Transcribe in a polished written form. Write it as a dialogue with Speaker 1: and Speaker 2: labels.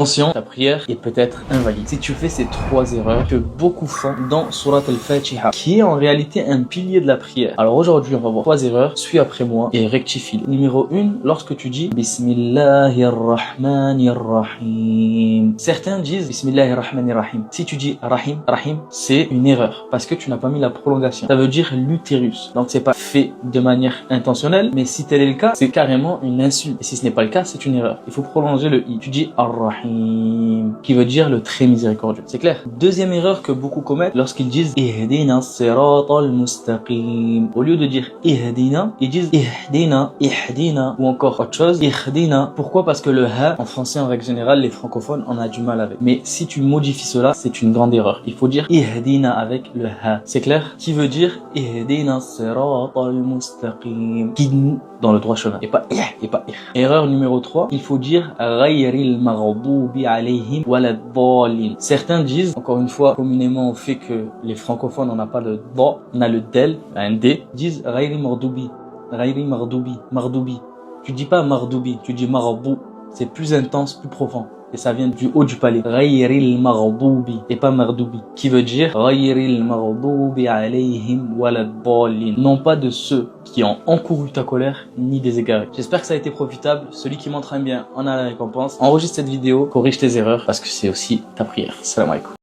Speaker 1: Attention, ta prière est peut-être invalide si tu fais ces trois erreurs que beaucoup font dans Surat al-Fatiha, qui est en réalité un pilier de la prière. Alors aujourd'hui, on va voir trois erreurs, suis après moi et rectifie. Numéro 1, lorsque tu dis Bismillahirrahmanirrahim. Certains disent Bismillahirrahmanirrahim. Si tu dis Rahim, Rahim, c'est une erreur parce que tu n'as pas mis la prolongation. Ça veut dire l'utérus. Donc c'est pas fait de manière intentionnelle, mais si tel est le cas, c'est carrément une insulte. Et si ce n'est pas le cas, c'est une erreur. Il faut prolonger le I. Tu dis Ar-Rahim, qui veut dire le très miséricordieux. C'est clair. Deuxième erreur que beaucoup commettent lorsqu'ils disent Ihdina siratal mustaqim. Au lieu de dire Ihdina, ils disent Ihdina, Ihdina, ou encore autre chose, Ihdina. Pourquoi? Parce que le ha, en français en règle générale, les francophones, on a du mal avec. Mais si tu modifies cela, c'est une grande erreur. Il faut dire Ihdina avec le ha. C'est clair? Qui veut dire Ihdina siratal mustaqim. Guide-nous dans le droit chemin. Et pas Erreur numéro 3, il faut dire Ghayril maghdubi alayhim waladdallin. Certains disent, encore une fois, communément au fait que les francophones, on n'a pas le da, on a le del, un d, disent Ghayri maghdubi, Mardoubi. Tu dis pas Mardoubi, tu dis Mardou. C'est plus intense, plus profond. Et ça vient du haut du palais. Ghayril maghdubi et pas Mardoubi. Qui veut dire Ghayril maghdubi alayhim waladdallin. Non pas de ceux qui ont encouru ta colère, ni des égarés. J'espère que ça a été profitable. Celui qui m'entraîne bien en a la récompense. Enregistre cette vidéo, corrige tes erreurs, parce que c'est aussi ta prière. Salam alaikum.